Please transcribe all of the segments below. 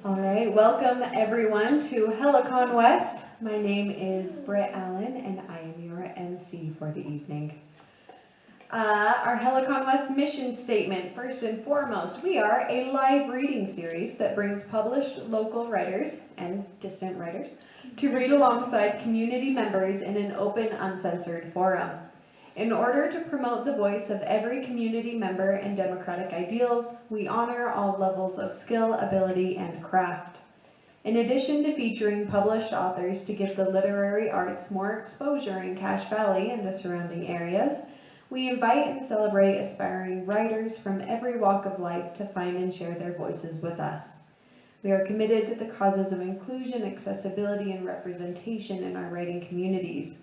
All right, welcome everyone to Helicon West. My name is Britt Allen and I am your MC for the evening. Our Helicon West mission statement, first and foremost, we are a live reading series that brings published local writers and distant writers to read alongside community members in an open, uncensored forum. In order to promote the voice of every community member and democratic ideals, we honor all levels of skill, ability, and craft. In addition to featuring published authors to give the literary arts more exposure in Cache Valley and the surrounding areas, we invite and celebrate aspiring writers from every walk of life to find and share their voices with us. We are committed to the causes of inclusion, accessibility, and representation in our writing communities.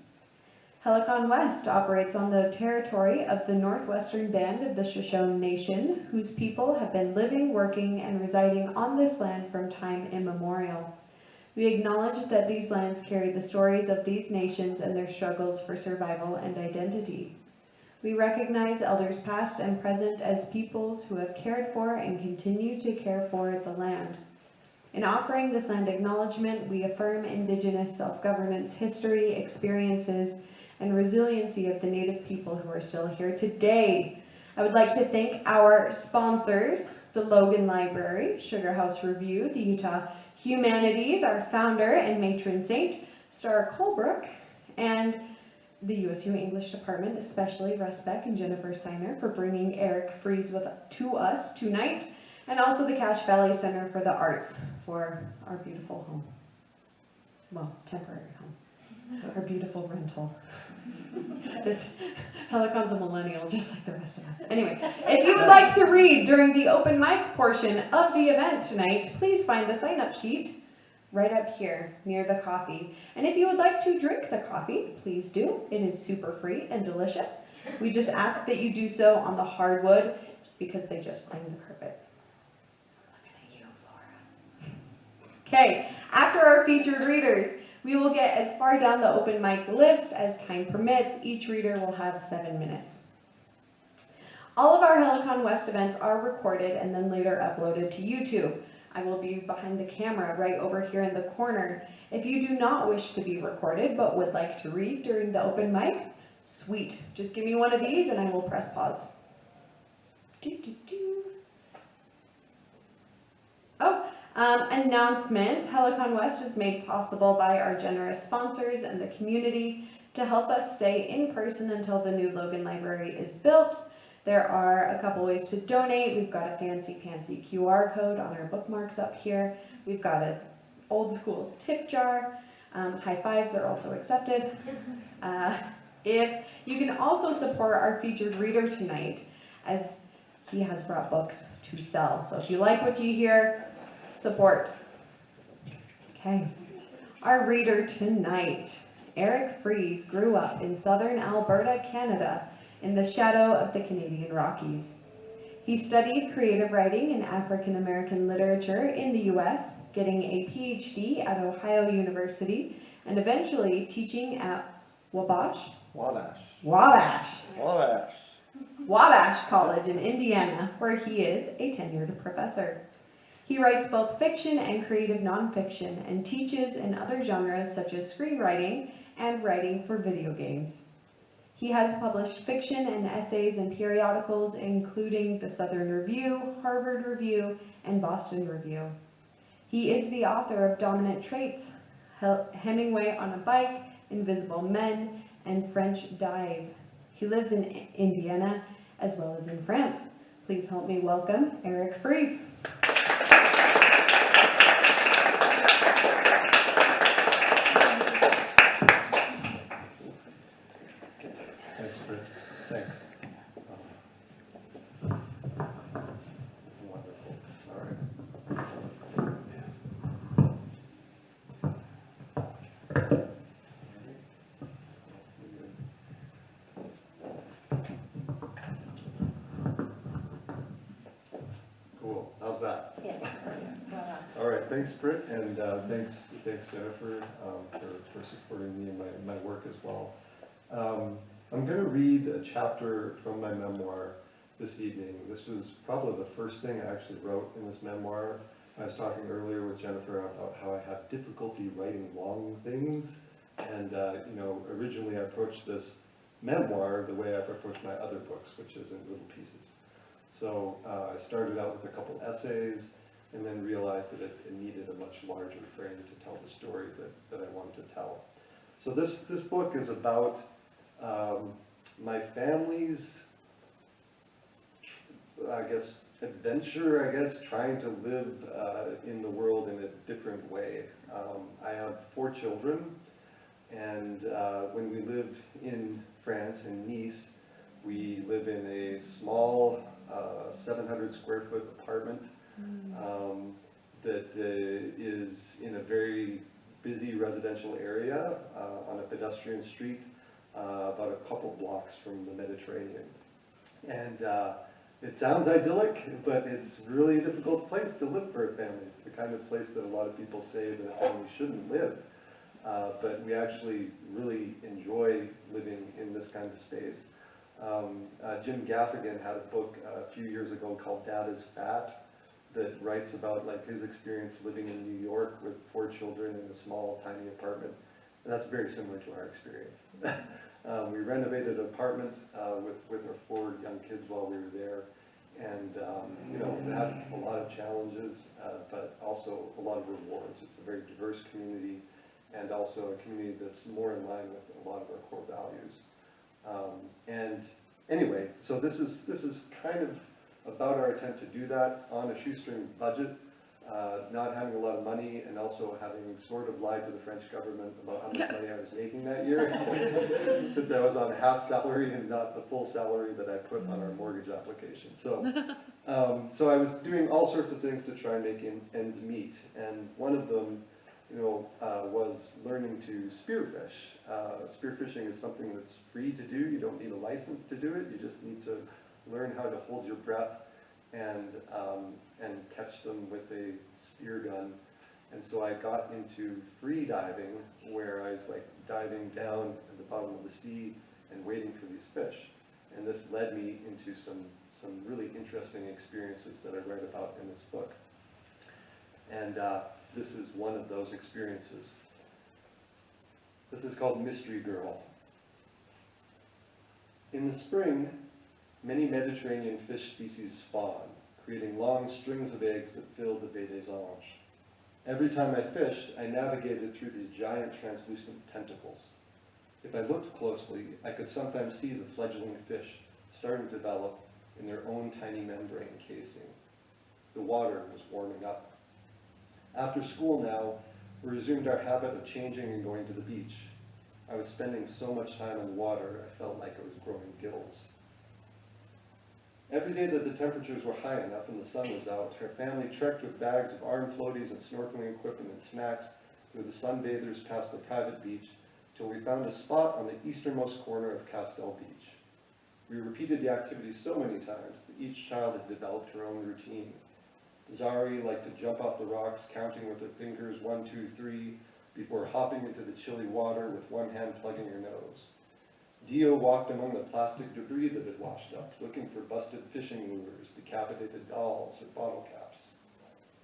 Helicon West operates on the territory of the northwestern band of the Shoshone Nation, whose people have been living, working, and residing on this land from time immemorial. We acknowledge that these lands carry the stories of these nations and their struggles for survival and identity. We recognize elders past and present as peoples who have cared for and continue to care for the land. In offering this land acknowledgement, we affirm Indigenous self-governance history, experiences, and resiliency of the Native people who are still here today. I would like to thank our sponsors, the Logan Library, Sugar House Review, the Utah Humanities, our founder and matron saint, Star Colebrook, and the USU English Department, especially Russ Beck and Jennifer Seiner, for bringing Eric Fries to us tonight, and also the Cache Valley Center for the Arts for our beautiful home. Well, temporary home. Our beautiful rental. This Helicon's a millennial, just like the rest of us. Anyway, if you would like to read during the open mic portion of the event tonight, please find the sign-up sheet right up here near the coffee. And if you would like to drink the coffee, please do. It is super free and delicious. We just ask that you do so on the hardwood because they just cleaned the carpet. Look at you, Flora. Okay, after our featured readers, we will get as far down the open mic list as time permits. Each reader will have 7 minutes. All of our Helicon West events are recorded and then later uploaded to YouTube. I will be behind the camera right over here in the corner. If you do not wish to be recorded but would like to read during the open mic, sweet. Just give me one of these and I will press pause. Announcements. Helicon West is made possible by our generous sponsors and the community to help us stay in person until the new Logan Library is built. There are a couple ways to donate. We've got a fancy QR code on our bookmarks up here. We've got an old school tip jar. High fives are also accepted. If you can also support our featured reader tonight, as he has brought books to sell. So if you like what you hear, support. Okay, our reader tonight, Eric Fries, grew up in southern Alberta, Canada, in the shadow of the Canadian Rockies. He studied creative writing and African American literature in the US, getting a PhD at Ohio University, and eventually teaching at Wabash College in Indiana, where he is a tenured professor. He writes both fiction and creative nonfiction and teaches in other genres such as screenwriting and writing for video games. He has published fiction and essays in periodicals including the Southern Review, Harvard Review, and Boston Review. He is the author of Dominant Traits, Hemingway on a Bike, Invisible Men, and French Dive. He lives in Indiana as well as in France. Please help me welcome Eric Fries. Thanks, Britt. Thanks. Wonderful. All right. Cool. How's that? Yeah. All right. Thanks, Britt, and thanks Jennifer for supporting me in my work as well. I'm going to read a chapter from my memoir this evening. This was probably the first thing I actually wrote in this memoir. I was talking earlier with Jennifer about how I have difficulty writing long things. And, originally I approached this memoir the way I've approached my other books, which is in little pieces. So I started out with a couple essays and then realized that it needed a much larger frame to tell the story that I wanted to tell. So this book is about my family's, adventure, trying to live in the world in a different way. I have 4 children, and when we live in France, in Nice, we live in a small 700 square foot apartment that is in a very busy residential area on a pedestrian street about a couple blocks from the Mediterranean. And it sounds idyllic, but it's really a difficult place to live for a family. It's the kind of place that a lot of people say that a family shouldn't live. But we actually really enjoy living in this kind of space. Jim Gaffigan had a book a few years ago called Dad is Fat that writes about his experience living in New York with 4 children in a small, tiny apartment. And that's very similar to our experience. We renovated an apartment with our 4 young kids while we were there. And, it had a lot of challenges, but also a lot of rewards. It's a very diverse community, and also a community that's more in line with a lot of our core values. And anyway, so this is kind of about our attempt to do that on a shoestring budget, not having a lot of money, and also having sort of lied to the French government about how much money I was making that year, since I was on half salary and not the full salary that I put on our mortgage application. So, so I was doing all sorts of things to try and make ends meet, and one of them, was learning to spearfish. Spearfishing is something that's free to do. You don't need a license to do it. You just need to learn how to hold your breath and catch them with a spear gun. And so I got into free diving, where I was diving down at the bottom of the sea and waiting for these fish. And this led me into some really interesting experiences that I write about in this book. And this is one of those experiences. This is called Mystery Girl. In the spring, many Mediterranean fish species spawn, creating long strings of eggs that fill the Baie des Anges. Every time I fished, I navigated through these giant translucent tentacles. If I looked closely, I could sometimes see the fledgling fish starting to develop in their own tiny membrane casing. The water was warming up. After school now, we resumed our habit of changing and going to the beach. I was spending so much time in the water, I felt like I was growing gills. Every day that the temperatures were high enough and the sun was out, her family trekked with bags of arm floaties and snorkeling equipment and snacks through the sunbathers past the private beach till we found a spot on the easternmost corner of Castel Beach. We repeated the activity so many times that each child had developed her own routine. Zari liked to jump off the rocks, counting with her fingers 1, 2, 3, before hopping into the chilly water with one hand plugging her nose. Dio walked among the plastic debris that had washed up, looking for busted fishing lures, decapitated dolls, or bottle caps.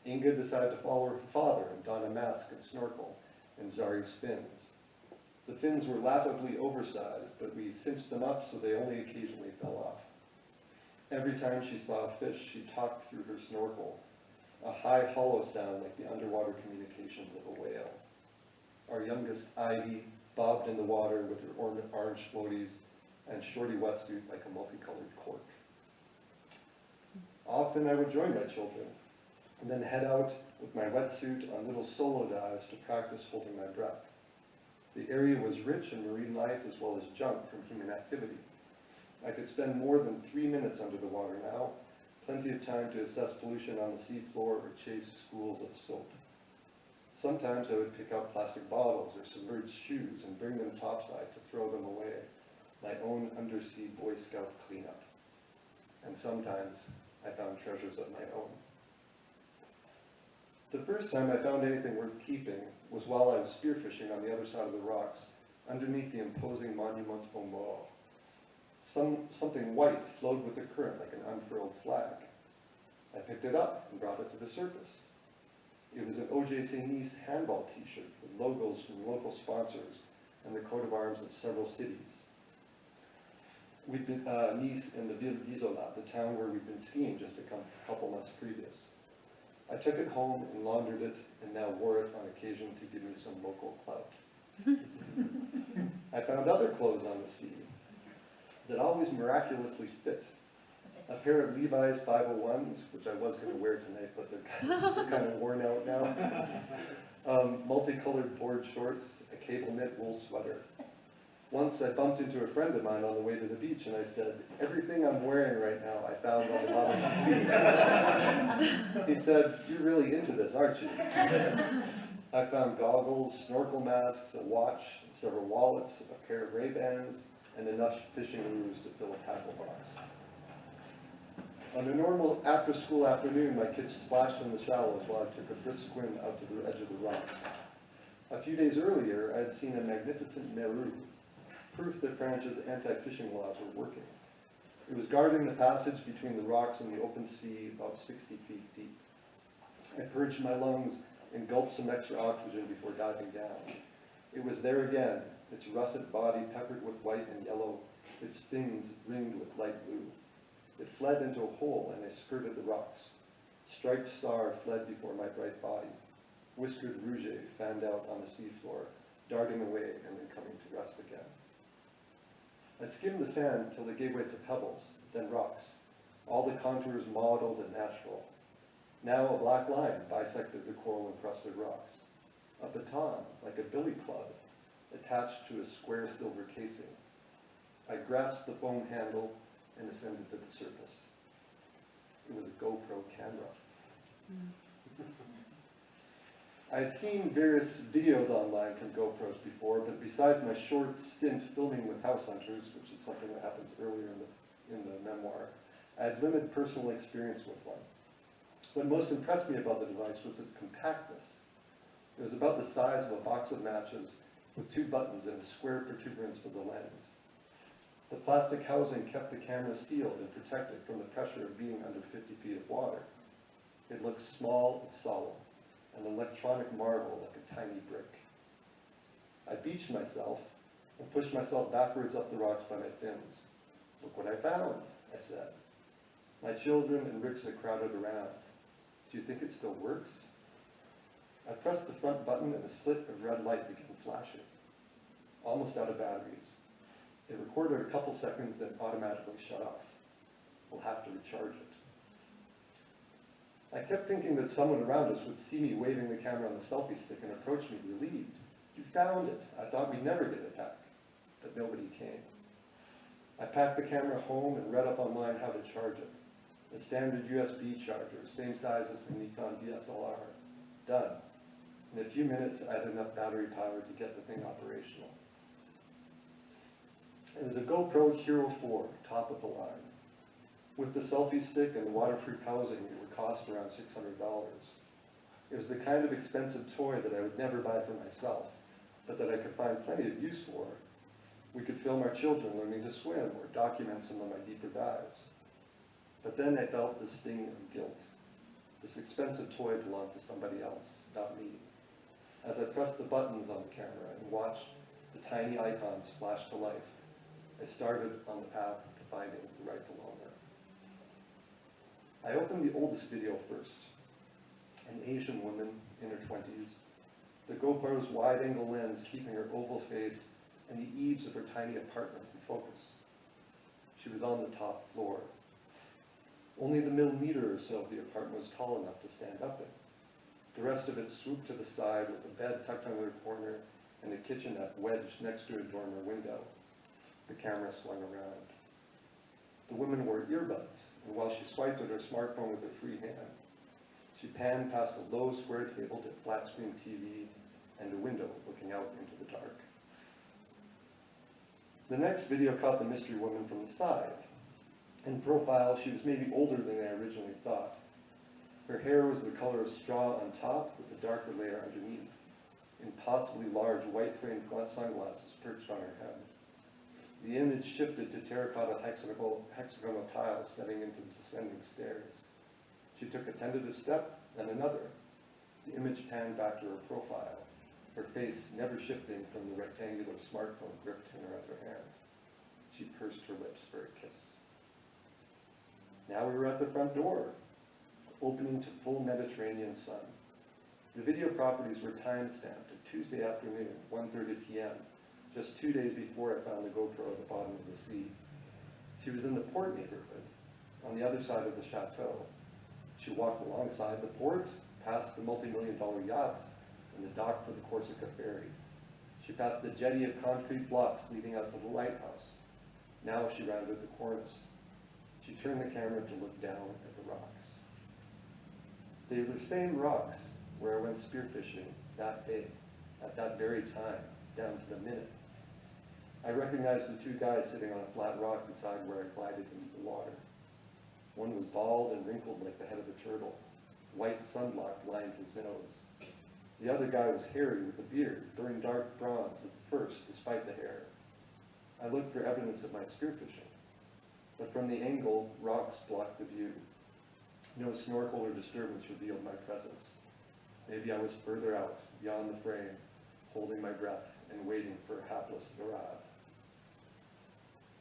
Inga decided to follow her father and don a mask and snorkel, and Zari's fins. The fins were laughably oversized, but we cinched them up so they only occasionally fell off. Every time she saw a fish, she talked through her snorkel, a high, hollow sound like the underwater communications of a whale. Our youngest, Ivy, bobbed in the water with her orange floaties and shorty wetsuit like a multicolored cork. Often I would join my children and then head out with my wetsuit on little solo dives to practice holding my breath. The area was rich in marine life as well as junk from human activity. I could spend more than 3 minutes under the water now, plenty of time to assess pollution on the seafloor or chase schools of soap. Sometimes I would pick out plastic bottles or submerged shoes and bring them topside to throw them away, my own undersea Boy Scout cleanup. And sometimes I found treasures of my own. The first time I found anything worth keeping was while I was spearfishing on the other side of the rocks, underneath the imposing Monument aux Morts. Something white flowed with the current like an unfurled flag. I picked it up and brought it to the surface. It was an OJC Nice handball t-shirt with logos from local sponsors and the coat of arms of several cities. We'd been Nice and the Ville d'Isola, the town where we'd been skiing just a couple months previous. I took it home and laundered it and now wore it on occasion to give me some local clout. I found other clothes on the sea that always miraculously fit. A pair of Levi's 501s, which I was going to wear tonight, but they're kind of worn out now. Multicolored board shorts, a cable knit wool sweater. Once I bumped into a friend of mine on the way to the beach and I said, "Everything I'm wearing right now I found on the bottom of the sea." He said, "You're really into this, aren't you?" I found goggles, snorkel masks, a watch, several wallets, a pair of Ray-Bans, and enough fishing lures to fill a tackle box. On a normal after-school afternoon, my kids splashed in the shallows while I took a brisk swim out to the edge of the rocks. A few days earlier, I had seen a magnificent meru, proof that France's anti-fishing laws were working. It was guarding the passage between the rocks and the open sea about 60 feet deep. I purged my lungs and gulped some extra oxygen before diving down. It was there again, its russet body peppered with white and yellow, its fins ringed with light blue. It fled into a hole and I skirted the rocks. Striped star fled before my bright body. Whiskered rouget fanned out on the seafloor, darting away and then coming to rest again. I skimmed the sand till it gave way to pebbles, then rocks, all the contours modeled and natural. Now a black line bisected the coral-encrusted rocks. A baton, like a billy club, attached to a square silver casing. I grasped the foam handle and ascended to the surface. It was a GoPro camera. I had seen various videos online from GoPros before, but besides my short stint filming with house hunters, which is something that happens earlier in the memoir, I had limited personal experience with one. What most impressed me about the device was its compactness. It was about the size of a box of matches with 2 buttons and a square protuberance for the lens. The plastic housing kept the camera sealed and protected from the pressure of being under 50 feet of water. It looked small and solid, an electronic marvel like a tiny brick. I beached myself and pushed myself backwards up the rocks by my fins. "Look what I found," I said. My children and Rixa crowded around. "Do you think it still works?" I pressed the front button and a slit of red light began flashing. Almost out of batteries. It recorded a couple seconds, then automatically shut off. We'll have to recharge it. I kept thinking that someone around us would see me waving the camera on the selfie stick and approach me relieved. "You found it. I thought we'd never get it back." But nobody came. I packed the camera home and read up online how to charge it. A standard USB charger, same size as the Nikon DSLR. Done. In a few minutes, I had enough battery power to get the thing operational. It was a GoPro Hero 4, top of the line. With the selfie stick and the waterproof housing, it would cost around $600. It was the kind of expensive toy that I would never buy for myself, but that I could find plenty of use for. We could film our children learning to swim or document some of my deeper dives. But then I felt the sting of guilt. This expensive toy belonged to somebody else, not me. As I pressed the buttons on the camera and watched the tiny icons flash to life, I started on the path to finding the rightful owner. I opened the oldest video first. An Asian woman in her 20s, the GoPro's wide-angle lens keeping her oval face and the eaves of her tiny apartment in focus. She was on the top floor. Only the middle meter or so of the apartment was tall enough to stand up in. The rest of it swooped to the side with a bed tucked under the corner and a kitchenette wedged next to a dormer window. The camera swung around. The woman wore earbuds, and while she swiped at her smartphone with her free hand, she panned past a low square table to a flat-screen TV and a window looking out into the dark. The next video caught the mystery woman from the side. In profile, she was maybe older than I originally thought. Her hair was the color of straw on top with a darker layer underneath. Impossibly large white-framed sunglasses perched on her head. The image shifted to terracotta hexagonal tiles setting into the descending stairs. She took a tentative step, and another. The image panned back to her profile, her face never shifting from the rectangular smartphone gripped in her other hand. She pursed her lips for a kiss. Now we were at the front door, opening to full Mediterranean sun. The video properties were time-stamped at Tuesday afternoon, 1:30 p.m., just 2 days before I found the GoPro at the bottom of the sea. She was in the port neighborhood, on the other side of the chateau. She walked alongside the port, past the multi-million-dollar yachts, and the dock for the Corsica ferry. She passed the jetty of concrete blocks leading out to the lighthouse. Now she rounded the cornice. She turned the camera to look down at the rocks. They were the same rocks where I went spearfishing that day, at that very time, down to the minute. I recognized the two guys sitting on a flat rock beside where I glided into the water. One was bald and wrinkled like the head of a turtle. White sunblock lined his nose. The other guy was hairy with a beard, burned dark bronze at first, despite the hair. I looked for evidence of my spearfishing, but from the angle, rocks blocked the view. No snorkel or disturbance revealed my presence. Maybe I was further out, beyond the frame, holding my breath and waiting for a hapless Varad.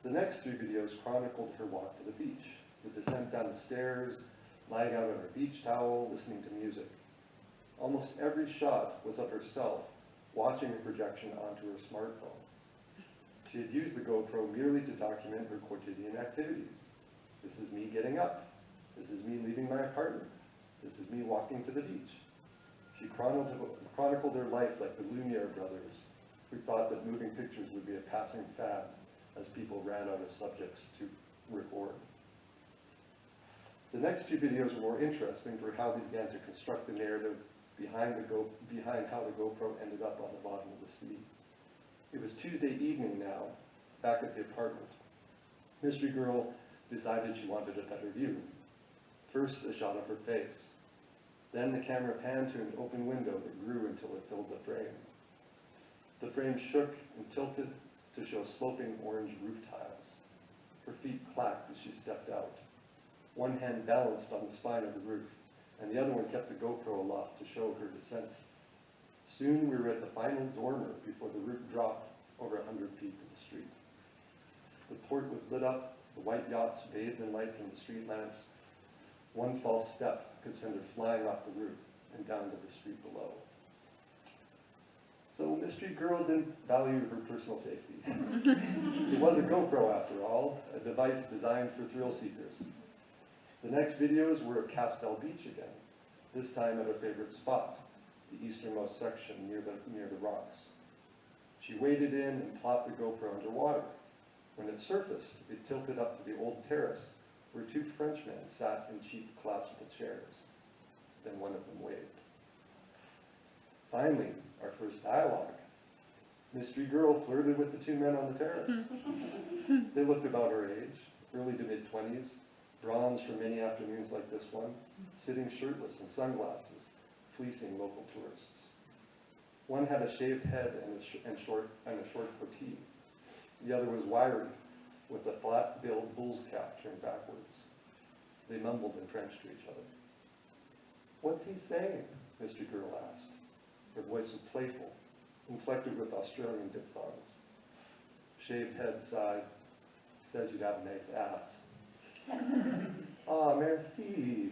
The next 3 videos chronicled her walk to the beach, the descent down the stairs, lying out on her beach towel, listening to music. Almost every shot was of herself, watching a projection onto her smartphone. She had used the GoPro merely to document her quotidian activities. This is me getting up. This is me leaving my apartment. This is me walking to the beach. She chronicled her life like the Lumiere brothers, who thought that moving pictures would be a passing fad as people ran out of subjects to record. The next few videos were more interesting for how they began to construct the narrative behind how the GoPro ended up on the bottom of the sea. It was Tuesday evening now, back at the apartment. Mystery Girl decided she wanted a better view. First, a shot of her face. Then the camera panned to an open window that grew until it filled the frame. The frame shook and tilted to show sloping orange roof tiles. Her feet clacked as she stepped out. One hand balanced on the spine of the roof, and the other one kept the GoPro aloft to show her descent. Soon we were at the final dormer before the roof dropped over 100 feet to the street. The port was lit up, the white yachts bathed in light from the street lamps. One false step could send her flying off the roof and down to the street below. So Mystery Girl didn't value her personal safety. It was a GoPro after all, a device designed for thrill seekers. The next videos were at Castell Beach again, this time at her favorite spot, the easternmost section near the rocks. She waded in and plopped the GoPro underwater. When it surfaced, it tilted up to the old terrace where 2 Frenchmen sat in cheap collapsible chairs. Then one of them waved. Finally, our first dialogue. Mystery Girl flirted with the 2 men on the terrace. They looked about her age, early to mid-20s, bronze from many afternoons like this one, sitting shirtless in sunglasses, fleecing local tourists. One had a shaved head and a short goatee. The other was wiry, with a flat-billed bull's cap turned backwards. They mumbled in French to each other. "What's he saying?" Mystery Girl asked. Her voice was playful, inflected with Australian diphthongs. Shaved head sighed. "Says you'd have a nice ass." "Ah, merci."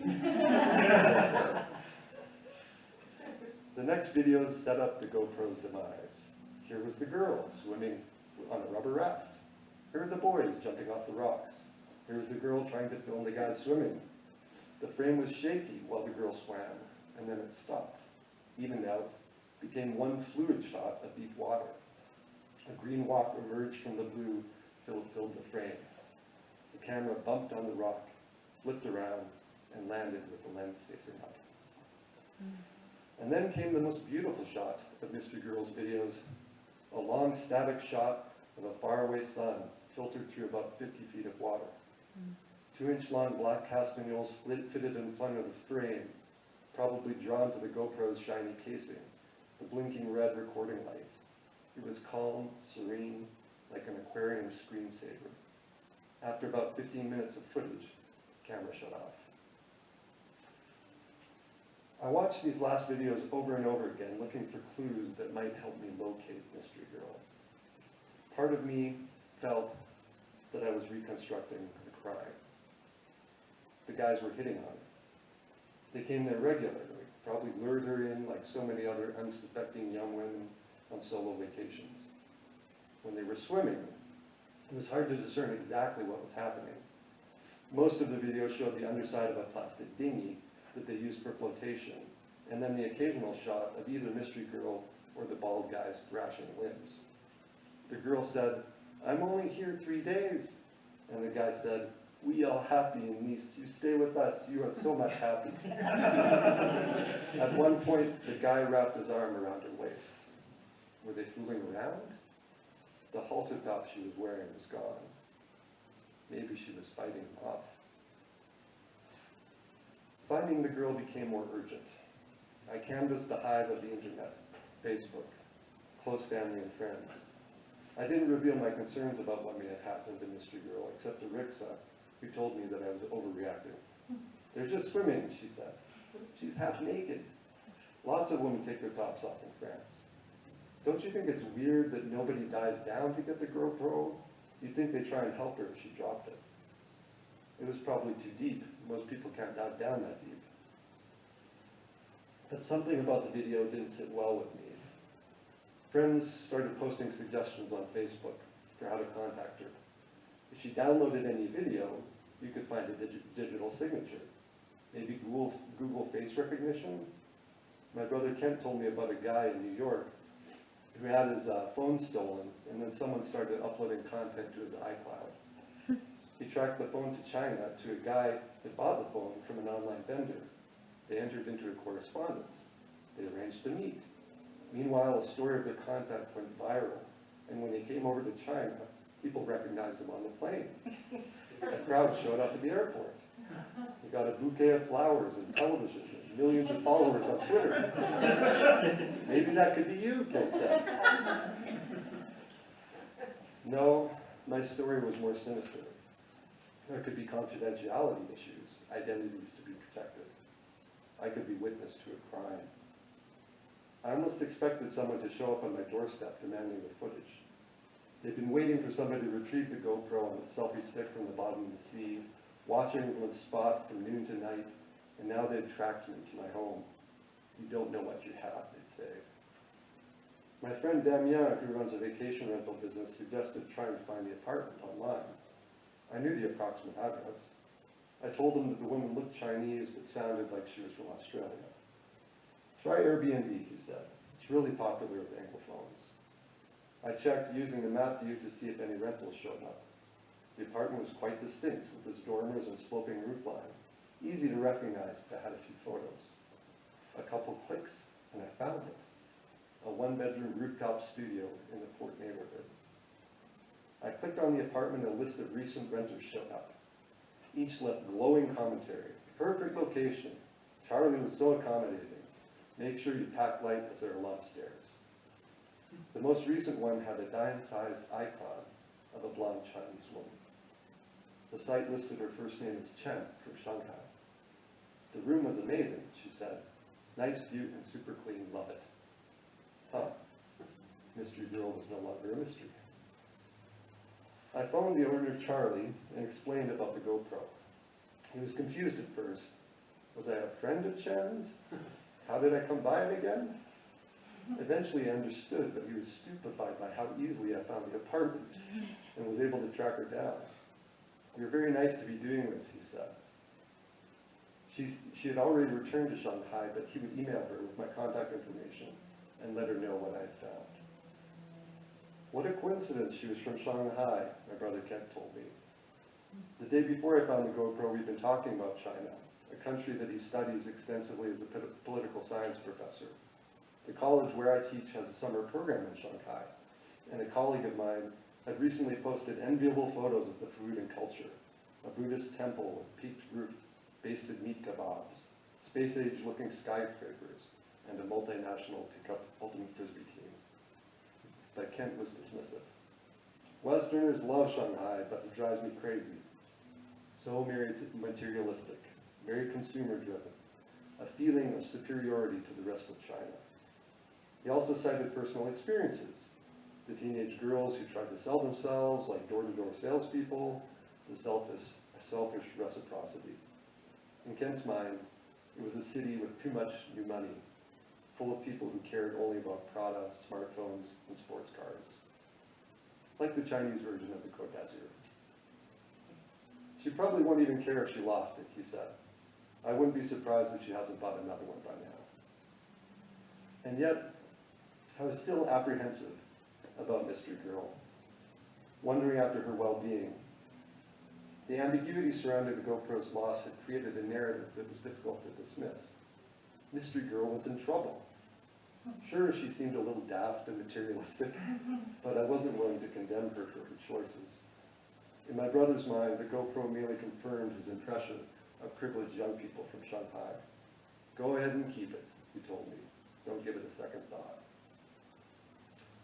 The next videos set up the GoPro's demise. Here was the girl swimming on a rubber raft. Here were the boys jumping off the rocks. Here was the girl trying to film the guys swimming. The frame was shaky while the girl swam, and then it stopped, evened out, became one fluid shot of deep water. A green walk emerged from the blue, filled the frame. The camera bumped on the rock, flipped around, and landed with the lens facing up. And then came the most beautiful shot of Mystery Girl's videos, a long static shot of a faraway sun filtered through about 50 feet of water. 2-inch long black castanyoles fitted in front of the frame, probably drawn to the GoPro's shiny casing, the blinking red recording light. It was calm, serene, like an aquarium screensaver. After about 15 minutes of footage, the camera shut off. I watched these last videos over and over again, looking for clues that might help me locate Mystery Girl. Part of me felt that I was reconstructing the crime. The guys were hitting on her. They came there regularly, probably lured her in like so many other unsuspecting young women on solo vacations. When they were swimming, it was hard to discern exactly what was happening. Most of the video showed the underside of a plastic dinghy that they used for flotation, and then the occasional shot of either Mystery Girl or the bald guys thrashing limbs. The girl said, "I'm only here 3 days." And the guy said, "We are happy, niece. You stay with us. You are so much happy." At one point, the guy wrapped his arm around her waist. Were they fooling around? The halter top she was wearing was gone. Maybe she was fighting him off. Finding the girl became more urgent. I canvassed the hive of the internet, Facebook, close family and friends. I didn't reveal my concerns about what may have happened to Mystery Girl, except to Rixa, who told me that I was overreacting. "They're just swimming," she said. "She's half naked." Lots of women take their tops off in France. Don't you think it's weird that nobody dives down to get the GoPro? You'd think they'd try and help her if she dropped it. It was probably too deep. Most people can't dive down that deep. But something about the video didn't sit well with me. Friends started posting suggestions on Facebook for how to contact her. If she downloaded any video, you could find a digital signature. Maybe Google face recognition? My brother Kent told me about a guy in New York who had his phone stolen, and then someone started uploading content to his iCloud. He tracked the phone to China to a guy that bought the phone from an online vendor. They entered into a correspondence. They arranged to meet. Meanwhile, a story of their contact went viral, and when he came over to China, people recognized him on the plane. A crowd showed up at the airport. He got a bouquet of flowers and television and millions of followers on Twitter. Maybe that could be you, Ken said. No, my story was more sinister. There could be confidentiality issues, identities to be protected. I could be witness to a crime. I almost expected someone to show up on my doorstep demanding the footage. They'd been waiting for somebody to retrieve the GoPro on a selfie stick from the bottom of the sea, watching it with spot from noon to night, and now they'd tracked me to my home. You don't know what you have, they'd say. My friend Damien, who runs a vacation rental business, suggested trying to find the apartment online. I knew the approximate address. I told him that the woman looked Chinese but sounded like she was from Australia. Try Airbnb, he said. It's really popular with Anglophones. I checked using the map view to see if any rentals showed up. The apartment was quite distinct, with its dormers and sloping roofline. Easy to recognize if I had a few photos. A couple clicks, and I found it. A one-bedroom rooftop studio in the Port neighborhood. I clicked on the apartment and a list of recent renters showed up. Each left glowing commentary. Perfect location. Charlie was so accommodating. Make sure you pack light as there are a lot of stairs. The most recent one had a dime-sized icon of a blonde Chinese woman. The site listed her first name as Chen from Shanghai. The room was amazing, she said. Nice view and super clean, love it. Huh. Mystery Girl was no longer a mystery. I phoned the owner, Charlie, and explained about the GoPro. He was confused at first. Was I a friend of Chen's? How did I come by it again? Eventually I understood, but he was stupefied by how easily I found the apartment and was able to track her down. "You're very nice to be doing this," he said. She had already returned to Shanghai, but he would email her with my contact information and let her know what I had found. What a coincidence she was from Shanghai, my brother Kent told me. The day before I found the GoPro, we'd been talking about China, a country that he studies extensively as a political science professor. The college where I teach has a summer program in Shanghai, and a colleague of mine had recently posted enviable photos of the food and culture. A Buddhist temple with peaked roof, basted meat kebabs, space-age looking skyscrapers, and a multinational pickup ultimate frisbee team. But Kent was dismissive. Westerners love Shanghai, but it drives me crazy. So materialistic, very consumer-driven. a feeling of superiority to the rest of China. He also cited personal experiences, the teenage girls who tried to sell themselves like door-to-door salespeople, the selfish reciprocity. In Kent's mind, it was a city with too much new money, full of people who cared only about Prada, smartphones, and sports cars. Like the Chinese version of the Côte d'Azur. She probably won't even care if she lost it, he said. I wouldn't be surprised if she hasn't bought another one by now. And yet, I was still apprehensive about Mystery Girl, wondering after her well-being. The ambiguity surrounding the GoPro's loss had created a narrative that was difficult to dismiss. Mystery Girl was in trouble. Sure, she seemed a little daft and materialistic, but I wasn't willing to condemn her for her choices. In my brother's mind, the GoPro merely confirmed his impression of privileged young people from Shanghai. Go ahead and keep it, he told me. Don't give it a second thought.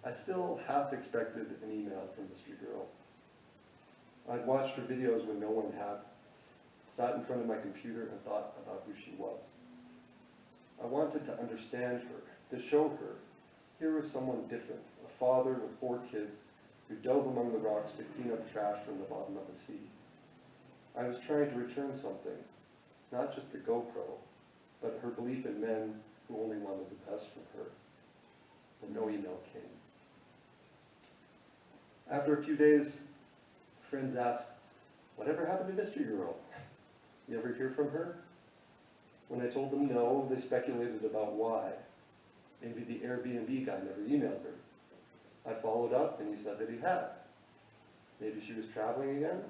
I still half expected an email from Mystery Girl. I'd watched her videos when no one had, sat in front of my computer and thought about who she was. I wanted to understand her, to show her. Here was someone different, a father with 4 kids who dove among the rocks to clean up trash from the bottom of the sea. I was trying to return something, not just the GoPro, but her belief in men who only wanted the best from her. But no email came. After a few days, friends asked, whatever happened to Mystery Girl? You ever hear from her? When I told them no, they speculated about why. Maybe the Airbnb guy never emailed her. I followed up and he said that he had. Maybe she was traveling again?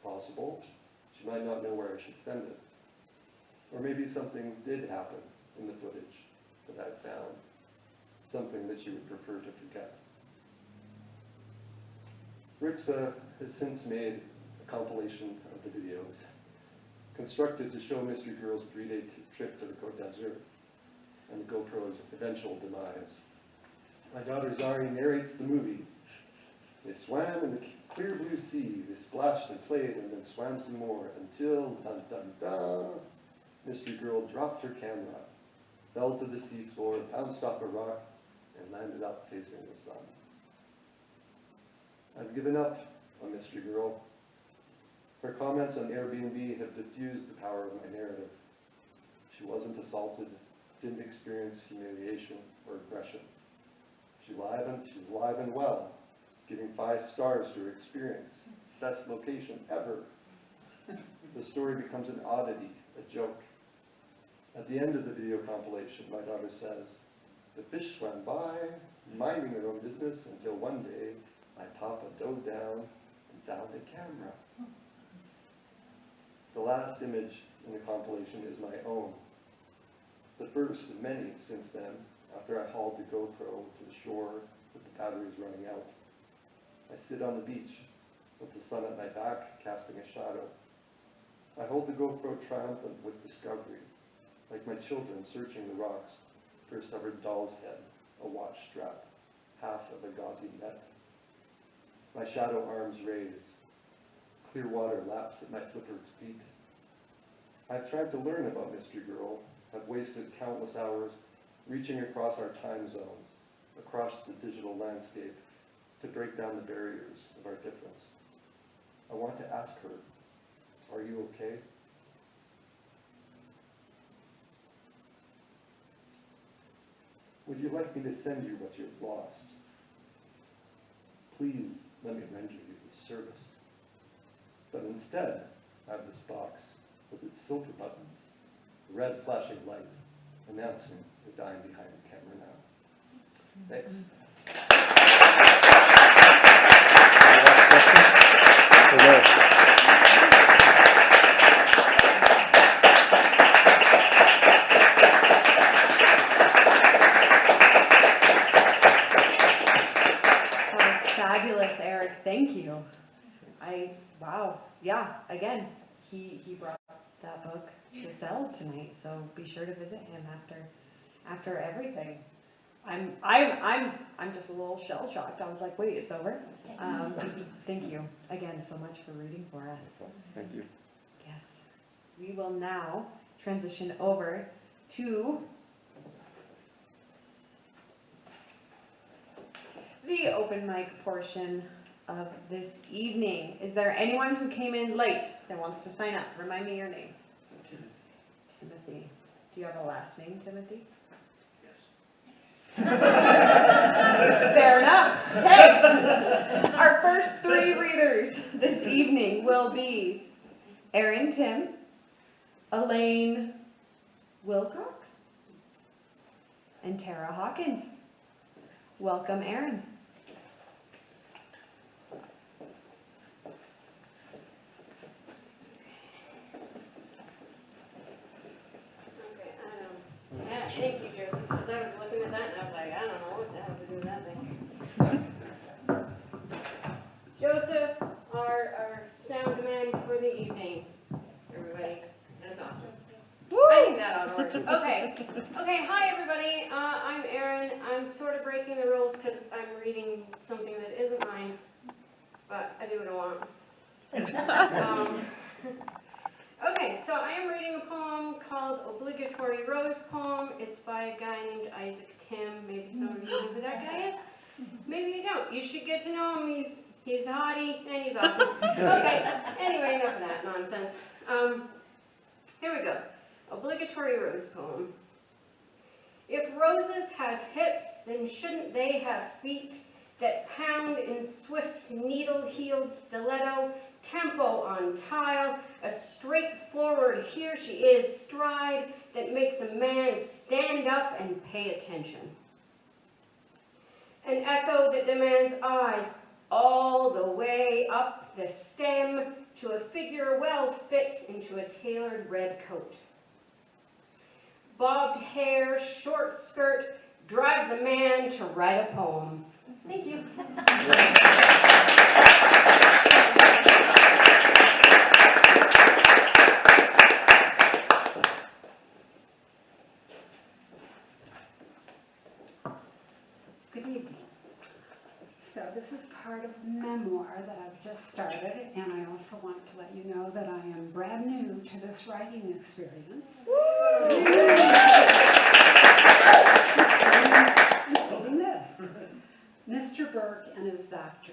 Possible. She might not know where I should send it. Or maybe something did happen in the footage that I found. Something that she would prefer to forget. Rixa has since made a compilation of the videos, constructed to show Mystery Girl's 3-day trip to the Côte d'Azur and the GoPro's eventual demise. My daughter Zari narrates the movie. They swam in the clear blue sea, they splashed and played and then swam some more until, dun dun dun, Mystery Girl dropped her camera, fell to the seafloor, bounced off a rock, and landed up facing the sun. I've given up on Mystery Girl. Her comments on Airbnb have diffused the power of my narrative. She wasn't assaulted, didn't experience humiliation or aggression. She's alive and well, giving 5 stars to her experience. Best location ever. The story becomes an oddity, a joke. At the end of the video compilation, my daughter says, the fish swam by, minding their own business, until one day, my papa dove down and found the camera. The last image in the compilation is my own. The first of many since then, after I hauled the GoPro to the shore with the batteries running out. I sit on the beach with the sun at my back, casting a shadow. I hold the GoPro triumphant with discovery, like my children searching the rocks for a severed doll's head, a watch strap, half of a gauzy net. My shadow arms raise. Clear water laps at my flipper's feet. I've tried to learn about Mystery Girl, have wasted countless hours reaching across our time zones, across the digital landscape, to break down the barriers of our difference. I want to ask her, are you okay? Would you like me to send you what you've lost? Please let me render you this service. But instead, I have this box with its silver buttons, a red flashing light, announcing the dime behind the camera now. Thanks. That was fabulous, Eric. Thank you. Wow. Yeah, again, he brought that book to sell tonight, so be sure to visit him after everything. I'm just a little shell shocked. I was like, wait, it's over. Thank you again so much for reading for us. Thank you. Yes. We will now transition over to the open mic portion of this evening. Is there anyone who came in late that wants to sign up? Remind me your name. Timothy. Do you have a last name, Timothy? Yes. Fair enough. Okay. Our first three readers this evening will be Erin Tim, Elaine Wilcox, and Tara Hawkins. Welcome, Erin. Yeah, thank you, Joseph, because I was looking at that and I was like, I don't know what the hell to do with that thing. Joseph, our sound man for the evening, everybody. That's awesome. I think that ought to work. Okay, hi everybody, I'm Erin. I'm sort of breaking the rules because I'm reading something that isn't mine, but I do what I want. Okay, so I am reading a poem called Obligatory Rose Poem. It's by a guy named Isaac Tim. Maybe some of you know who that guy is. Maybe you don't. You should get to know him. He's a hottie and he's awesome. Okay, anyway, enough of that nonsense. Here we go. Obligatory Rose Poem. If roses have hips, then shouldn't they have feet that pound in swift needle-heeled stiletto, tempo on tile, a straightforward here she is stride that makes a man stand up and pay attention. An echo that demands eyes all the way up the stem to a figure well fit into a tailored red coat. Bobbed hair, short skirt, drives a man to write a poem. Thank you. Good evening. So this is part of a memoir that I've just started, and I also want to let you know that I am brand new to this writing experience. Including this. Mr. Burke and his doctor.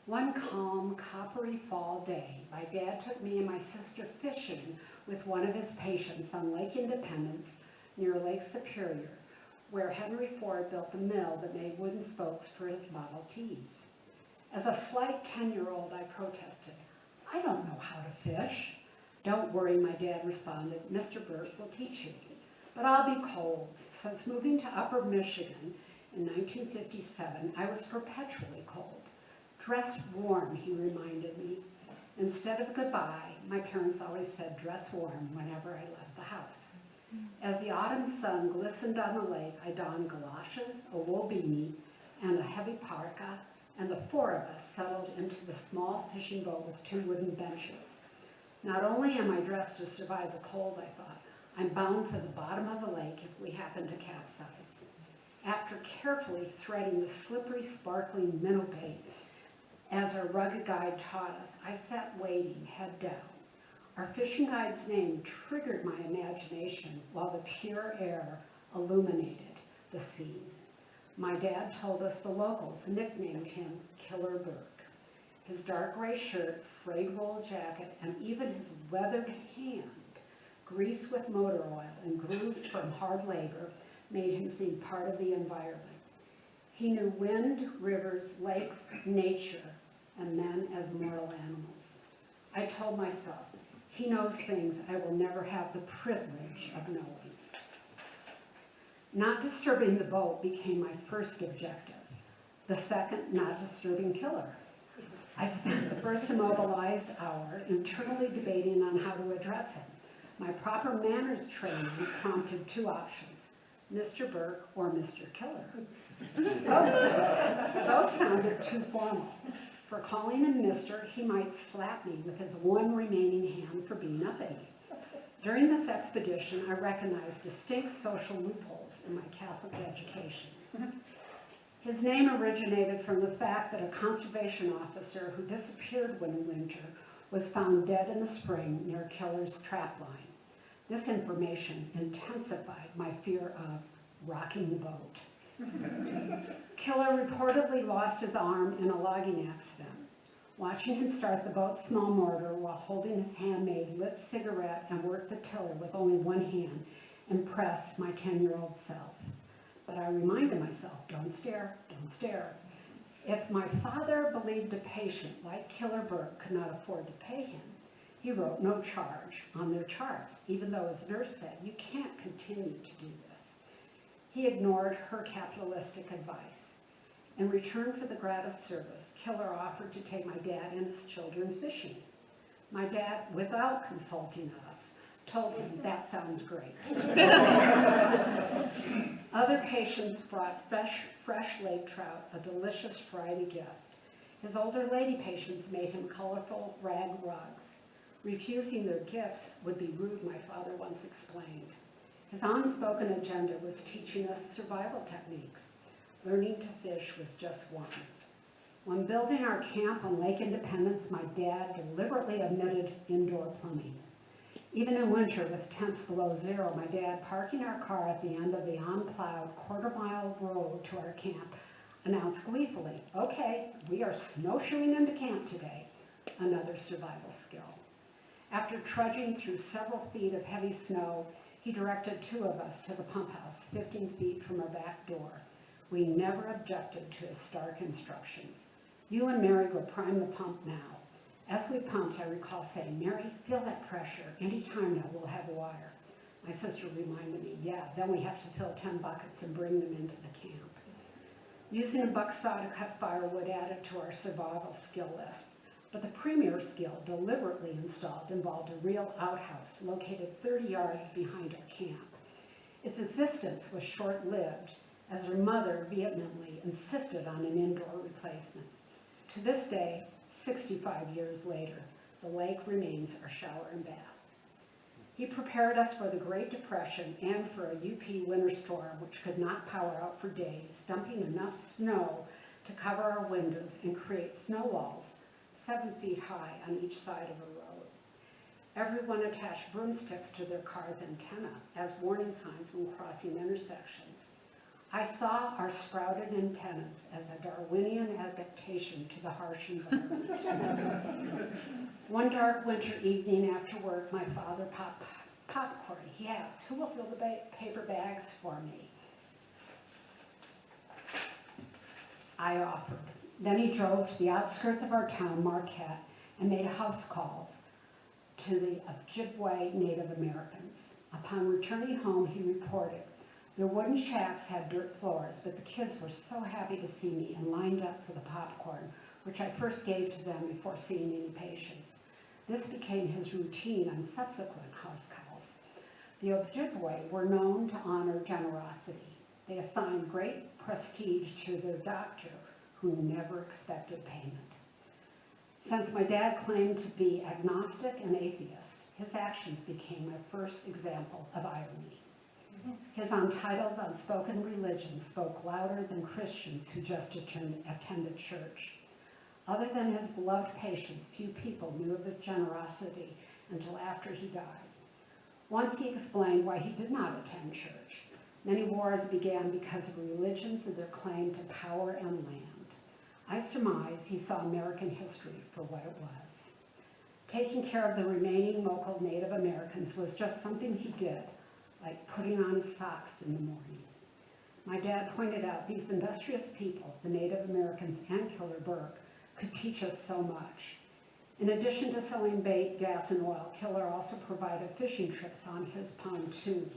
One calm, coppery fall day, my dad took me and my sister fishing with one of his patients on Lake Independence near Lake Superior, where Henry Ford built the mill that made wooden spokes for his Model Ts. As a slight 10-year-old, I protested, "I don't know how to fish." "Don't worry," my dad responded, "Mr. Burke will teach you. But I'll be cold." Since moving to Upper Michigan in 1957, I was perpetually cold. "Dress warm," he reminded me. Instead of goodbye, my parents always said dress warm whenever I left the house. As the autumn sun glistened on the lake, I donned galoshes, a wool beanie, and a heavy parka, and the four of us settled into the small fishing boat with two wooden benches. Not only am I dressed to survive the cold, I thought, I'm bound for the bottom of the lake if we happen to capsize. After carefully threading the slippery, sparkling minnow bait, as our rugged guide taught us, I sat waiting, head down. Our fishing guide's name triggered my imagination while the pure air illuminated the scene. My dad told us the locals nicknamed him Killer Burke. His dark gray shirt, frayed wool jacket, and even his weathered hand, greased with motor oil and grooved from hard labor, made him seem part of the environment. He knew wind, rivers, lakes, nature, and men as mortal animals. I told myself, he knows things I will never have the privilege of knowing. Not disturbing the boat became my first objective. The second, not disturbing Killer. I spent the first immobilized hour internally debating on how to address him. My proper manners training prompted two options, Mr. Burke or Mr. Killer. Both sounded too formal. For calling him Mr., he might slap me with his one remaining hand for being uppity. During this expedition, I recognized distinct social loopholes in my Catholic education. His name originated from the fact that a conservation officer who disappeared one winter was found dead in the spring near Killer's trap line. This information intensified my fear of rocking the boat. Killer reportedly lost his arm in a logging accident. Watching him start the boat's small motor while holding his handmade lit cigarette and work the tiller with only one hand impressed my 10-year-old self. But I reminded myself, don't stare, don't stare. If my father believed a patient like Killer Burke could not afford to pay him, he wrote no charge on their charts, even though his nurse said, you can't continue to do this. He ignored her capitalistic advice. In return for the gratis service, Killer offered to take my dad and his children fishing. My dad, without consulting us, told him, that sounds great. Other patients brought fresh lake trout, a delicious Friday gift. His older lady patients made him colorful rag rugs. Refusing their gifts would be rude, my father once explained. His unspoken agenda was teaching us survival techniques. Learning to fish was just one. When building our camp on Lake Independence, my dad deliberately omitted indoor plumbing. Even in winter with temps below zero, my dad, parking our car at the end of the unplowed quarter-mile road to our camp, announced gleefully, okay, we are snowshoeing into camp today, another survival skill. After trudging through several feet of heavy snow, he directed 2 of us to the pump house, 15 feet from our back door. We never objected to his stark instructions. You and Mary go prime the pump now. As we pumped, I recall saying, Mary, feel that pressure. Any time now we'll have wire. My sister reminded me, yeah, then we have to fill 10 buckets and bring them into the camp. Using a buck saw to cut firewood added to our survival skill list. But the premier skill deliberately installed involved a real outhouse located 30 yards behind our camp. Its existence was short-lived as her mother vehemently insisted on an indoor replacement. To this day, 65 years later, the lake remains our shower and bath. He prepared us for the Great Depression and for a UP winter storm which could not power out for days, dumping enough snow to cover our windows and create snow walls 7 feet high on each side of a road. Everyone attached broomsticks to their car's antenna as warning signs when crossing intersections. I saw our sprouted antennas as a Darwinian adaptation to the harsh environment. One dark winter evening after work, my father popped popcorn. He asked, who will fill the paper bags for me? I offered. Then he drove to the outskirts of our town, Marquette, and made house calls to the Ojibwe Native Americans. Upon returning home, he reported, their wooden shacks had dirt floors, but the kids were so happy to see me and lined up for the popcorn, which I first gave to them before seeing any patients. This became his routine on subsequent house calls. The Ojibwe were known to honor generosity. They assigned great prestige to their doctor, who never expected payment. Since my dad claimed to be agnostic and atheist, his actions became my first example of irony. His untitled, unspoken religion spoke louder than Christians who just attended church. Other than his beloved patients, few people knew of his generosity until after he died. Once he explained why he did not attend church. Many wars began because of religions and their claim to power and land. I surmise he saw American history for what it was. Taking care of the remaining local Native Americans was just something he did, like putting on his socks in the morning. My dad pointed out these industrious people, the Native Americans and Killer Burke, could teach us so much. In addition to selling bait, gas, and oil, Killer also provided fishing trips on his pontoon.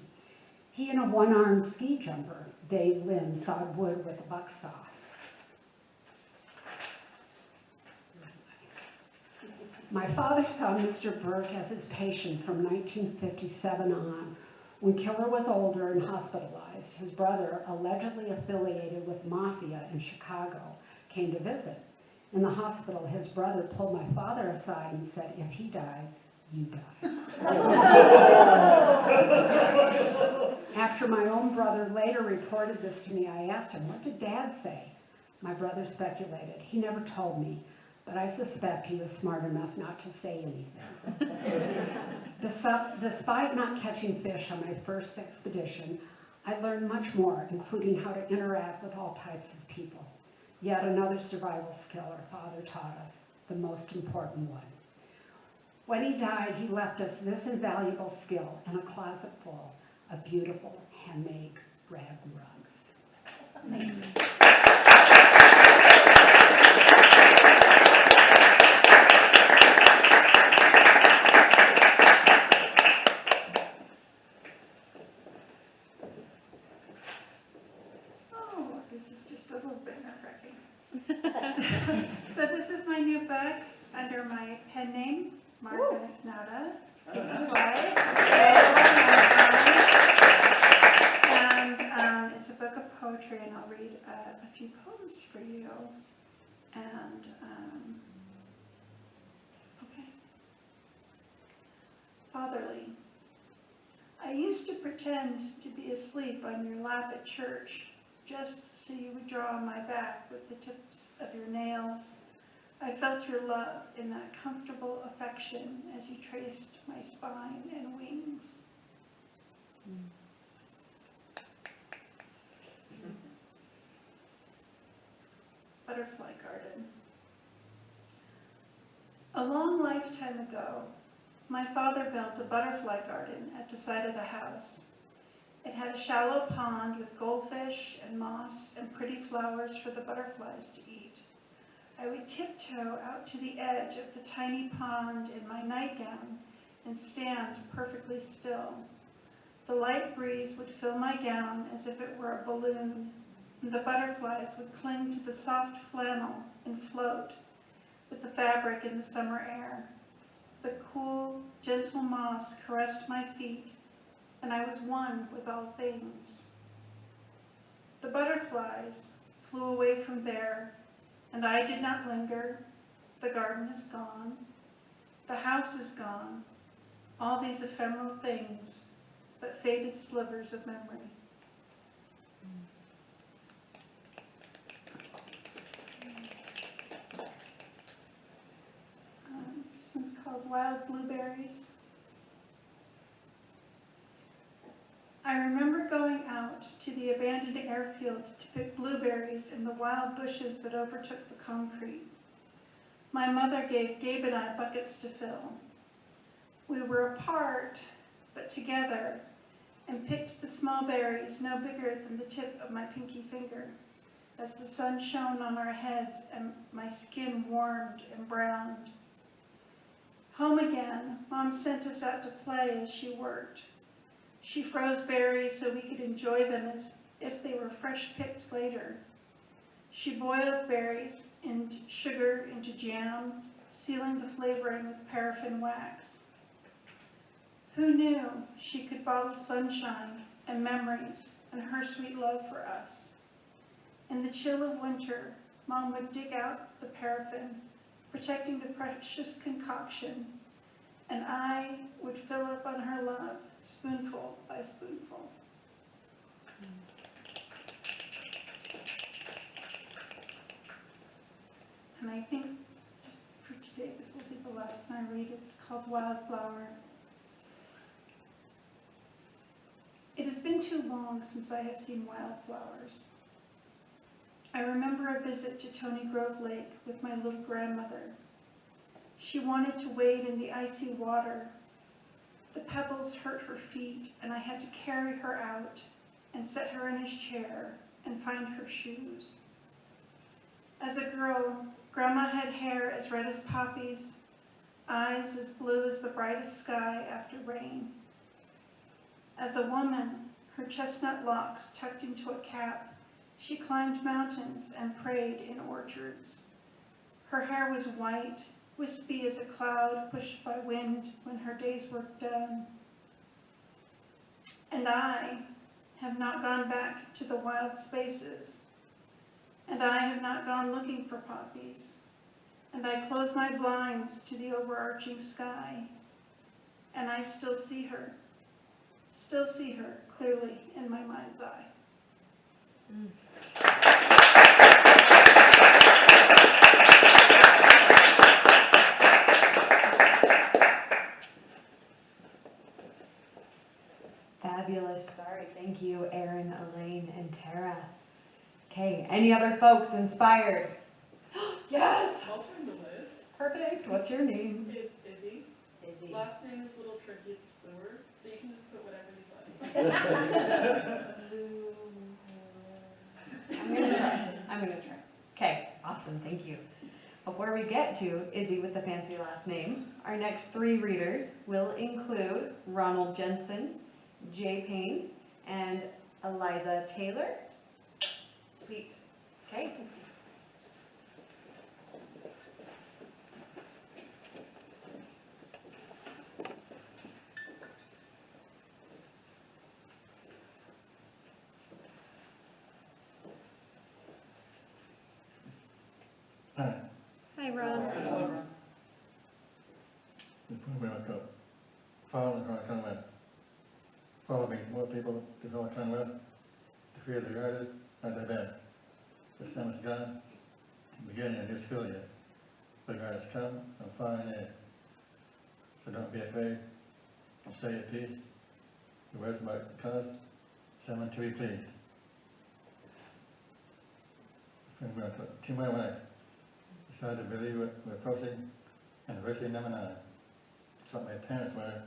He and a one-armed ski jumper, Dave Lynn, sawed wood with a buck saw. My father saw Mr. Burke as his patient from 1957 on. When Killer was older and hospitalized, his brother, allegedly affiliated with mafia in Chicago, came to visit. In the hospital, his brother pulled my father aside and said, if he dies, you die. After my own brother later reported this to me, I asked him, what did Dad say? My brother speculated. He never told me, but I suspect he was smart enough not to say anything. Despite not catching fish on my first expedition, I learned much more, including how to interact with all types of people. Yet another survival skill our father taught us, the most important one. When he died, he left us this invaluable skill in a closet full of beautiful handmade rag rugs. Thank you. Oh, this is just a little bit nerve-wracking. So this is my new book under my pen name, Martha Nada. And it's a book of poetry, and I'll read a few poems for you. And, okay. Fatherly. I used to pretend to be asleep on your lap at church, just so you would draw on my back with the tips of your nails. I felt your love in that comfortable affection as you traced my spine and wings. Butterfly garden. A long lifetime ago, my father built a butterfly garden at the side of the house. It had a shallow pond with goldfish and moss and pretty flowers for the butterflies to eat. I would tiptoe out to the edge of the tiny pond in my nightgown and stand perfectly still. The light breeze would fill my gown as if it were a balloon, and the butterflies would cling to the soft flannel and float with the fabric in the summer air. The cool, gentle moss caressed my feet, and I was one with all things. The butterflies flew away from there, and I did not linger. The garden is gone. The house is gone. All these ephemeral things, but faded slivers of memory. This one's called Wild Blueberries. I remember going out to the abandoned airfield to pick blueberries in the wild bushes that overtook the concrete. My mother gave Gabe and I buckets to fill. We were apart, but together, and picked the small berries no bigger than the tip of my pinky finger, as the sun shone on our heads and my skin warmed and browned. Home again, Mom sent us out to play as she worked. She froze berries so we could enjoy them as if they were fresh picked later. She boiled berries and sugar into jam, sealing the flavoring with paraffin wax. Who knew she could bottle sunshine and memories and her sweet love for us? In the chill of winter, Mom would dig out the paraffin, protecting the precious concoction, and I would fill up on her love, spoonful by spoonful. And I think, just for today, this will be the last one I read. It's called Wildflower. It has been too long since I have seen wildflowers. I remember a visit to Tony Grove Lake with my little grandmother. She wanted to wade in the icy water. The pebbles hurt her feet, and I had to carry her out and set her in his chair and find her shoes. As a girl, Grandma had hair as red as poppies, eyes as blue as the brightest sky after rain. As a woman, her chestnut locks tucked into a cap, she climbed mountains and prayed in orchards. Her hair was white, wispy as a cloud pushed by wind when her day's work done. And I have not gone back to the wild spaces, and I have not gone looking for poppies, and I close my blinds to the overarching sky, and I still see her clearly in my mind's eye. Fabulous. Sorry. Thank you, Erin, Elaine, and Tara. Okay, any other folks inspired? Yes! I'll turn the list. Perfect. What's your name? It's Izzy. Izzy. Last name is a little tricky, it's Fluer, so you can just put whatever you'd like. I'm gonna try. Okay, awesome, thank you. Before we get to Izzy with the fancy last name, our next 3 readers will include Ronald Jensen, Jay Payne, and Eliza Taylor. Sweet. Okay. Hi, Hi, Ron. the program is called Follow the Helicon West. Follow me, more people to Helicon West, to fear the artists at their best. The sun is gone, beginning a new school year. The artists come and fall in air. So don't be afraid, say at peace. The words might cause someone to be pleased. From to my wife. It's hard to believe we're approaching anniversary number 9. It's what my parents were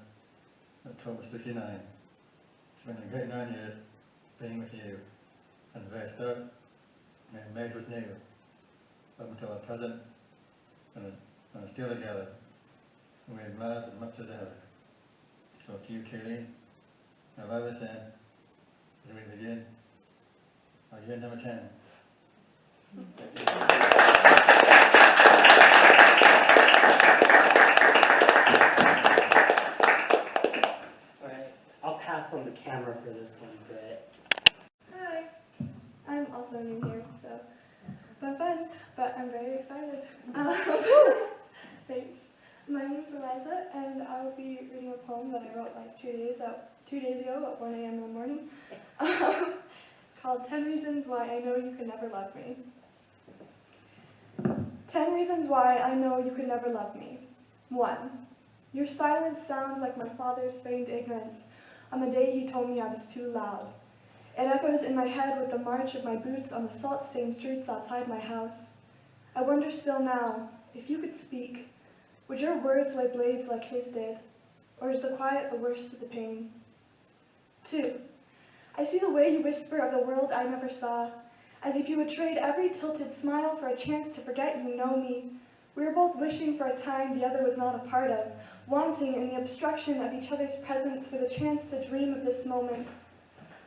in October '69. It's been a great 9 years being with you. From the very start, my marriage was new. Up until our present, and we're still together. And we admire as much as ever. So to you, Kayleen, I love this end. As we begin our year number 10. Alright, I'll pass on the camera for this one, Britt. Hi, I'm also new here, so it's been fun, but I'm very excited. Thanks. My name is Eliza, and I will be reading a poem that I wrote like 2 days ago at 1 a.m. in the morning. It's called 10 Reasons Why I Know You Could Never Love Me. 10 reasons why I know you could never love me. 1. Your silence sounds like my father's feigned ignorance on the day he told me I was too loud. It echoes in my head with the march of my boots on the salt-stained streets outside my house. I wonder still now, if you could speak, would your words lay blades like his did? Or is the quiet the worst of the pain? 2. I see the way you whisper of the world I never saw, as if you would trade every tilted smile for a chance to forget you know me. We were both wishing for a time the other was not a part of, wanting in the obstruction of each other's presence for the chance to dream of this moment.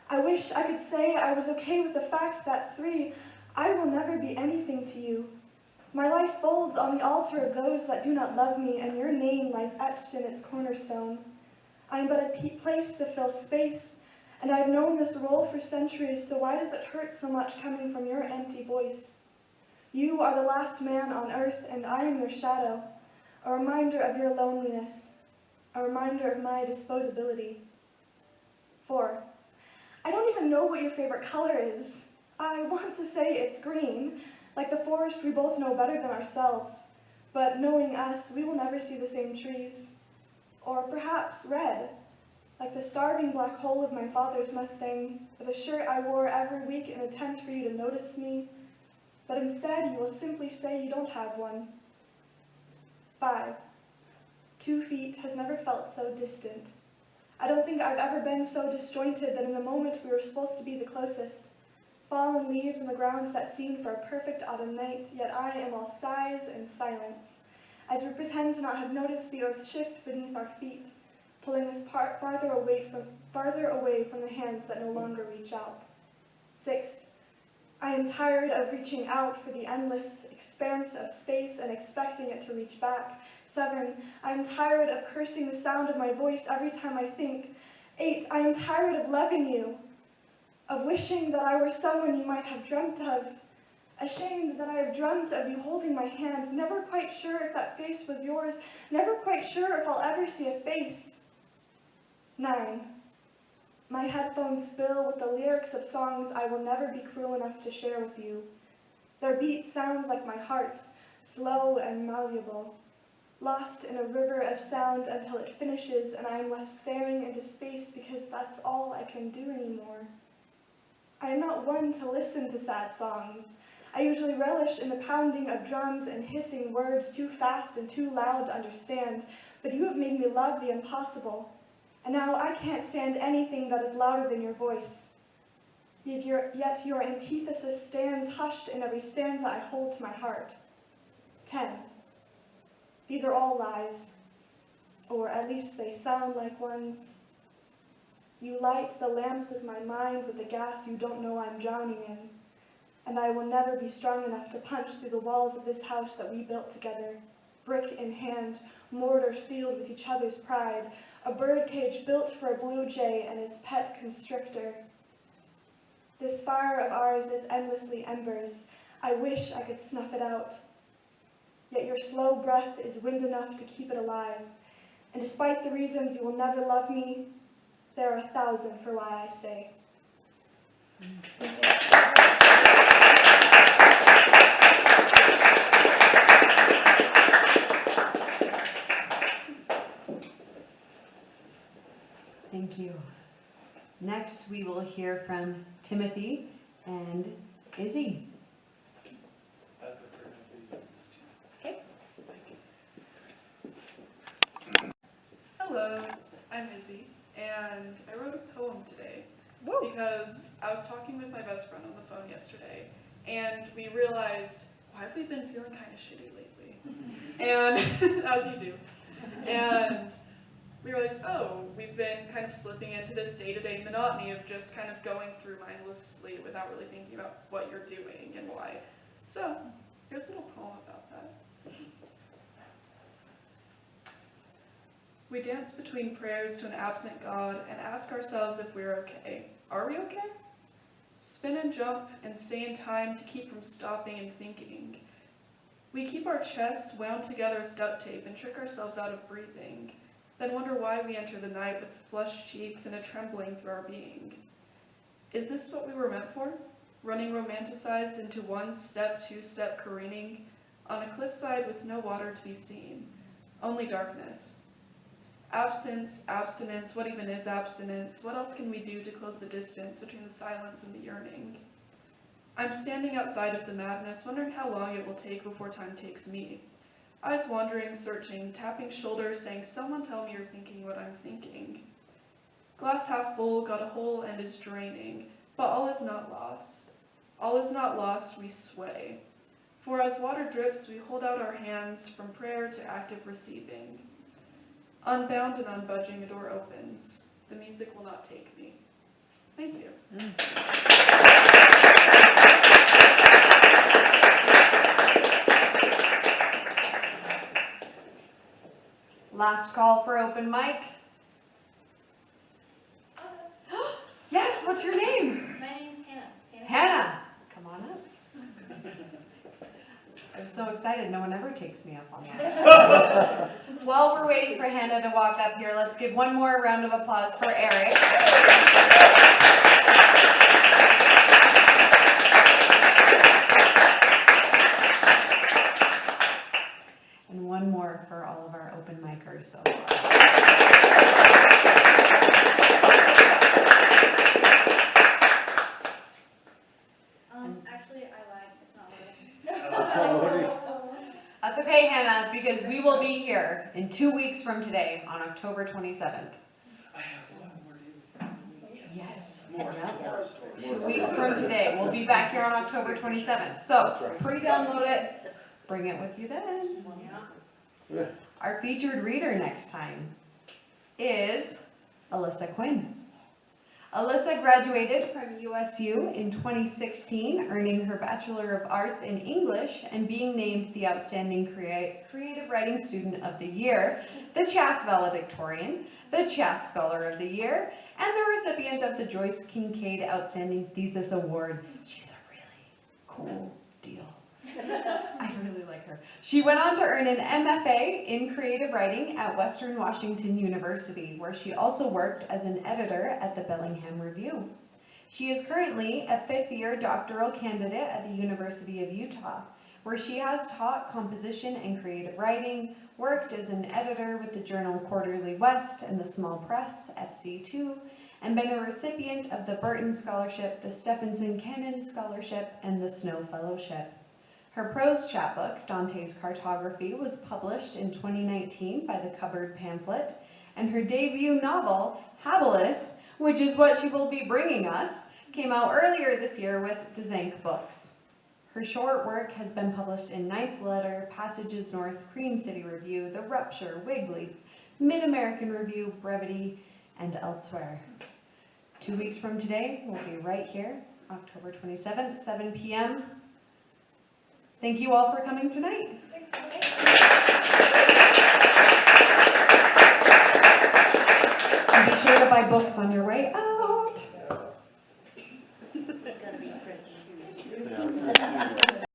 I wish I could say I was okay with the fact that 3, I will never be anything to you. My life folds on the altar of those that do not love me, and your name lies etched in its cornerstone. I am but a place to fill space, and I have known this role for centuries, so why does it hurt so much coming from your empty voice? You are the last man on earth, and I am your shadow, a reminder of your loneliness, a reminder of my disposability. 4. I don't even know what your favorite color is. I want to say it's green, like the forest we both know better than ourselves, but knowing us, we will never see the same trees. Or perhaps red, like the starving black hole of my father's Mustang, or the shirt I wore every week in an attempt for you to notice me, but instead you will simply say you don't have one. 5. 2 feet has never felt so distant. I don't think I've ever been so disjointed that in the moment we were supposed to be the closest. Fallen leaves on the ground set scene for a perfect autumn night, yet I am all sighs and silence, as we pretend to not have noticed the earth shift beneath our feet, pulling us farther away from the hands that no longer reach out. 6. I am tired of reaching out for the endless expanse of space and expecting it to reach back. 7. I am tired of cursing the sound of my voice every time I think. 8. I am tired of loving you, of wishing that I were someone you might have dreamt of, ashamed that I have dreamt of you holding my hand, never quite sure if that face was yours, never quite sure if I'll ever see a face. 9. My headphones spill with the lyrics of songs I will never be cruel enough to share with you. Their beat sounds like my heart, slow and malleable. lost in a river of sound until it finishes and I am left staring into space because that's all I can do anymore. I am not one to listen to sad songs. I usually relish in the pounding of drums and hissing words too fast and too loud to understand, but you have made me love the impossible, and now I can't stand anything that is louder than your voice. Yet your antithesis stands hushed in every stanza I hold to my heart. 10. These are all lies, or at least they sound like ones. You light the lamps of my mind with the gas you don't know I'm drowning in, and I will never be strong enough to punch through the walls of this house that we built together, brick in hand, mortar sealed with each other's pride, a birdcage built for a blue jay and his pet constrictor. This fire of ours is endlessly embers. I wish I could snuff it out. Yet your slow breath is wind enough to keep it alive. And despite the reasons you will never love me, there are 1,000 for why I stay. Thank you. Next, we will hear from Timothy and Izzy. Hello, I'm Izzy, and I wrote a poem today because I was talking with my best friend on the phone yesterday, and we realized, why have we been feeling kind of shitty lately? And, as you do. And we realized, oh, we've been kind of slipping into this day-to-day monotony of just kind of going through mindlessly without really thinking about what you're doing and why. So, here's a little poem about that. We dance between prayers to an absent God and ask ourselves if we're okay. Are we okay? Spin and jump and stay in time to keep from stopping and thinking. We keep our chests wound together with duct tape and trick ourselves out of breathing, then wonder why we enter the night with flushed cheeks and a trembling through our being. Is this what we were meant for? Running romanticized into one-step, two-step careening on a cliffside with no water to be seen, only darkness. Absence, abstinence, what even is abstinence? What else can we do to close the distance between the silence and the yearning? I'm standing outside of the madness, wondering how long it will take before time takes me. Eyes wandering, searching, tapping shoulders, saying, someone tell me you're thinking what I'm thinking. Glass half full, got a hole and is draining, but all is not lost. All is not lost, we sway. For as water drips, we hold out our hands from prayer to active receiving. Unbound and unbudging, a door opens. The music will not take me. Thank you. Last call for open mic. Yes, what's your name? My name's Hannah. Hannah. Come on up. I'm so excited, no one ever takes me up on that. While we're waiting for Hannah to walk up here, let's give one more round of applause for Eric. And one more for all of our open micers so far. Actually, I lied. It's not Loading. That's okay, Hannah, because we will be here in 2 weeks from today on October 27th. I have one more to do. Yes. More Yep. stories. 2 weeks from today. We'll be back here on October 27th. So pre-download it, bring it with you then. Yeah. Our featured reader next time is Alyssa Quinn. Alyssa graduated from USU in 2016, earning her Bachelor of Arts in English and being named the Outstanding Creative Writing Student of the Year, the Chass Valedictorian, the Chass Scholar of the Year, and the recipient of the Joyce Kincaid Outstanding Thesis Award. She's a really cool deal. I really like her. She went on to earn an MFA in creative writing at Western Washington University, where she also worked as an editor at the Bellingham Review. She is currently a fifth-year doctoral candidate at the University of Utah, where she has taught composition and creative writing, worked as an editor with the journal Quarterly West and the Small Press, FC2, and been a recipient of the Burton Scholarship, the Stephenson Cannon Scholarship, and the Snow Fellowship. Her prose chapbook, Dante's Cartography, was published in 2019 by the Cupboard Pamphlet, and her debut novel, Habilis, which is what she will be bringing us, came out earlier this year with Dzanc Books. Her short work has been published in Ninth Letter, Passages North, Cream City Review, The Rupture, Wigleaf, Mid-American Review, Brevity, and elsewhere. 2 weeks from today, we'll be right here, October 27th, 7 p.m. Thank you all for coming tonight. And be sure to buy books on your way.